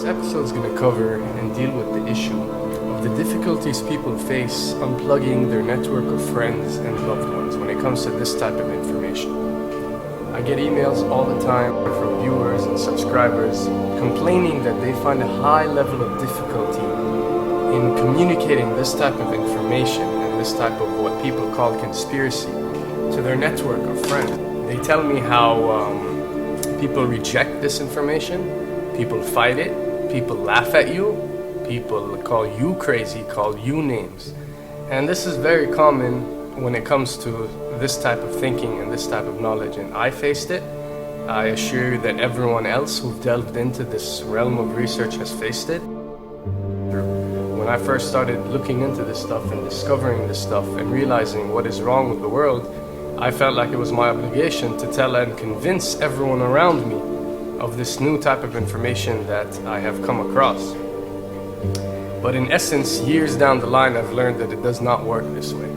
This episode is going to cover and deal with the issue of the difficulties people face unplugging their network of friends and loved ones when it comes to this type of information. I get emails all the time from viewers and subscribers complaining that they find a high level of difficulty in communicating this type of information and this type of what people call conspiracy to their network of friends. They tell me how people reject this information. People fight it, people laugh at you, people call you crazy, call you names. And this is very common when it comes to this type of thinking and this type of knowledge, and I faced it. I assure you that everyone else who've delved into this realm of research has faced it. When I first started looking into this stuff and discovering this stuff and realizing what is wrong with the world, I felt like it was my obligation to tell and convince everyone around me of this new type of information that I have come across. But in essence, years down the line, I've learned that it does not work this way.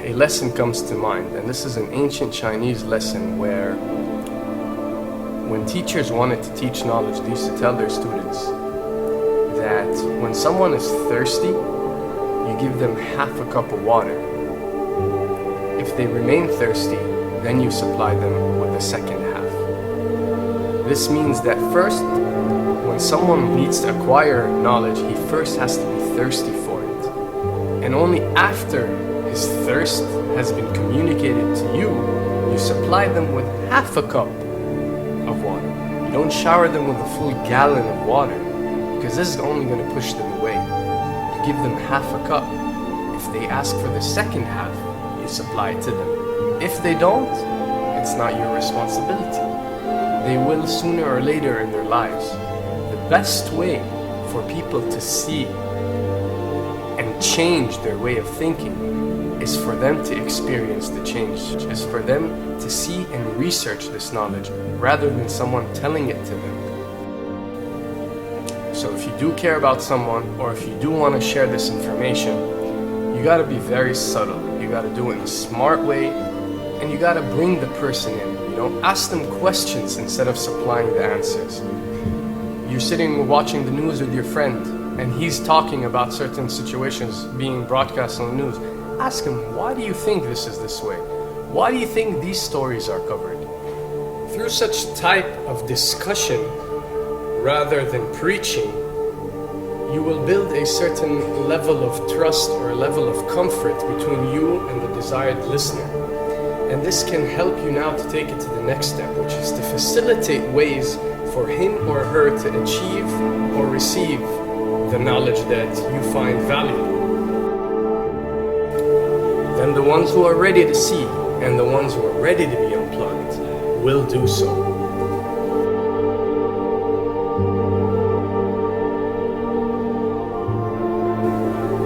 A lesson comes to mind, and this is an ancient Chinese lesson where when teachers wanted to teach knowledge, they used to tell their students that when someone is thirsty, you give them half a cup of water. If they remain thirsty, then you supply them with the second half. This means that first, when someone needs to acquire knowledge, he first has to be thirsty for it. And only after his thirst has been communicated to you, you supply them with half a cup of water. You don't shower them with a full gallon of water, because this is only going to push them away. You give them half a cup. If they ask for the second half, you supply it to them. If they don't, it's not your responsibility. They will sooner or later in their lives. The best way for people to see and change their way of thinking is for them to experience the change, is for them to see and research this knowledge rather than someone telling it to them. So if you do care about someone, or if you do want to share this information, you got to be very subtle. You got to do it in a smart way, and you got to bring the person in. Ask them questions instead of supplying the answers. You're sitting watching the news with your friend, and he's talking about certain situations being broadcast on the news. Ask him, why do you think this is this way? Why do you think these stories are covered? Through such type of discussion, rather than preaching, you will build a certain level of trust or a level of comfort between you and the desired listener. And this can help you now to take it to the next step, which is to facilitate ways for him or her to achieve or receive the knowledge that you find valuable. Then the ones who are ready to see and the ones who are ready to be unplugged will do so.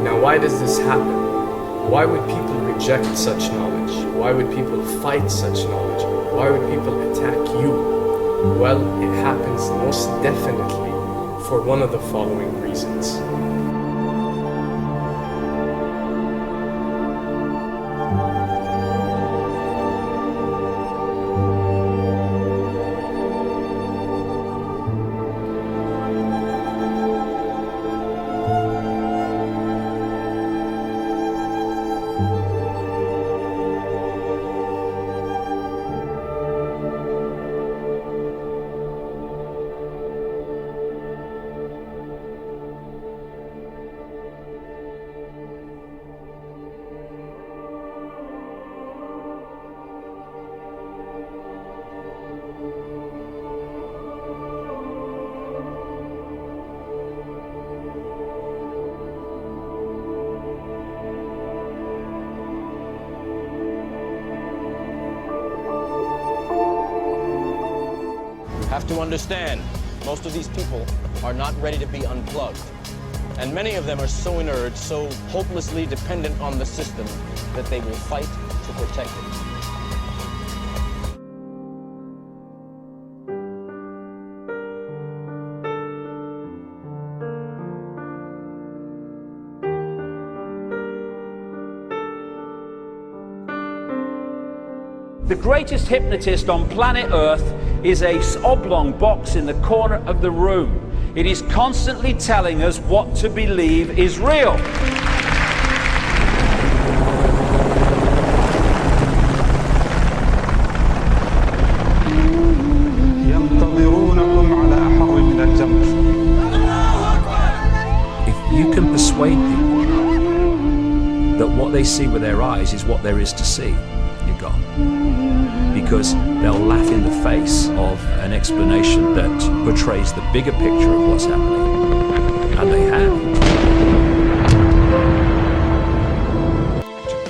Now, why does this happen? Why would people reject such knowledge? Why would people fight such knowledge? Why would people attack you? Well, it happens most definitely for one of the following reasons. Have to understand, most of these people are not ready to be unplugged. And many of them are so inert, so hopelessly dependent on the system, that they will fight to protect it. The greatest hypnotist on planet Earth is a oblong box in the corner of the room. It is constantly telling us what to believe is real. If you can persuade people that what they see with their eyes is what there is to see, you're gone. Because they'll laugh in the face of an explanation that portrays the bigger picture of what's happening. And they have.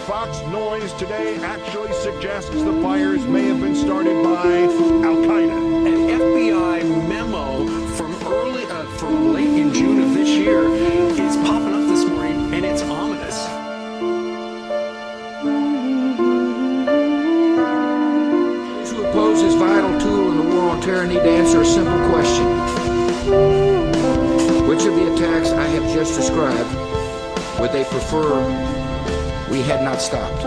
Fox noise today actually suggests the fires may have been started by Al-Qaeda. An FBI memo from late in June of this year is popping up this morning, and it's ominous. Those who oppose this vital tool in the war on terror need to answer a simple question. Which of the attacks I have just described would they prefer we had not stopped?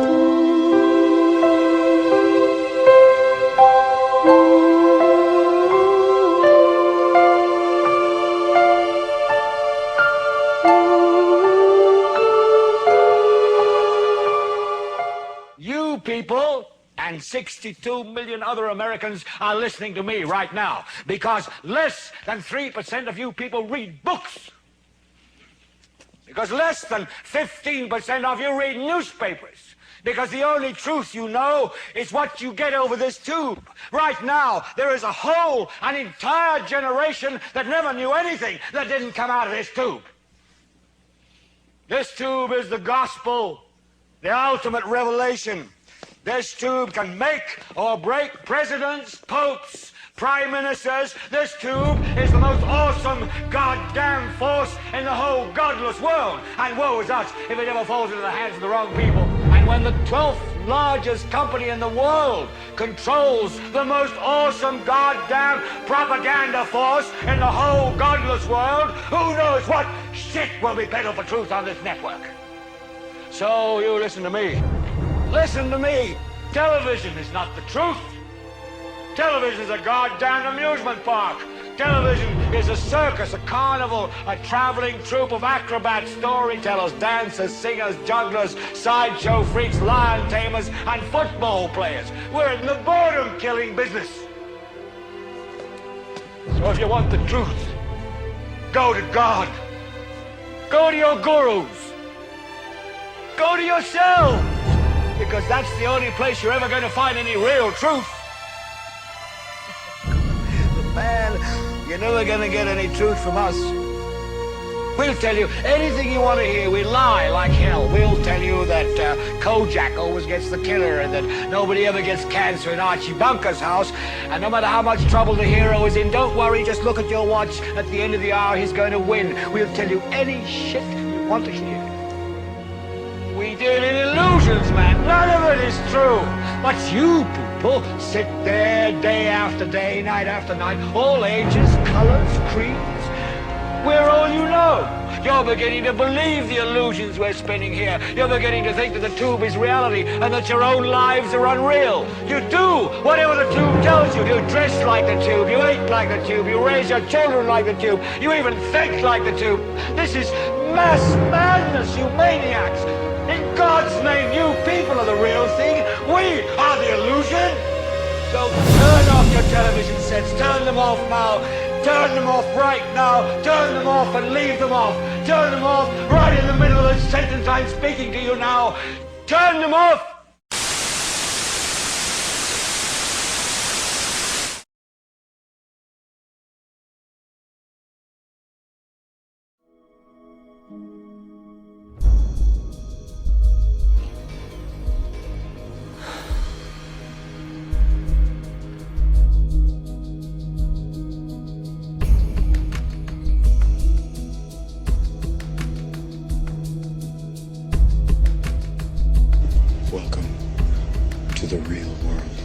You people and 62 million other Americans are listening to me right now because less than 3% of you people read books. Because less than 15% of you read newspapers. Because the only truth you know is what you get over this tube. Right now, there is an entire generation that never knew anything that didn't come out of this tube. This tube is the gospel, the ultimate revelation. This tube can make or break presidents, popes, prime ministers. This tube is the most awesome goddamn force in the whole godless world. And woe is us if it ever falls into the hands of the wrong people. And when the 12th largest company in the world controls the most awesome goddamn propaganda force in the whole godless world, who knows what shit will be peddled for truth on this network. So you listen to me. Listen to me. Television is not the truth. Television is a goddamn amusement park. Television is a circus, a carnival, a traveling troupe of acrobats, storytellers, dancers, singers, jugglers, sideshow freaks, lion tamers, and football players. We're in the boredom-killing business. So if you want the truth, go to God. Go to your gurus. Go to yourselves. Because that's the only place you're ever going to find any real truth. But man, you're never going to get any truth from us. We'll tell you anything you want to hear. We lie like hell. We'll tell you that Kojak always gets the killer and that nobody ever gets cancer in Archie Bunker's house. And no matter how much trouble the hero is in, don't worry, just look at your watch. At the end of the hour, he's going to win. We'll tell you any shit you want to hear. We deal in illusions, man. None of it is true. But you people sit there day after day, night after night, all ages, colors, creeds. We're all you know. You're beginning to believe the illusions we're spinning here. You're beginning to think that the tube is reality and that your own lives are unreal. You do whatever the tube tells you. You dress like the tube. You eat like the tube. You raise your children like the tube. You even think like the tube. This is mass madness, you maniacs. In God's name, you people are the real thing. We are the illusion. So turn off your television sets. Turn them off now. Turn them off right now. Turn them off and leave them off. Turn them off right in the middle of the sentence I'm speaking to you now. Turn them off. Welcome to the real world.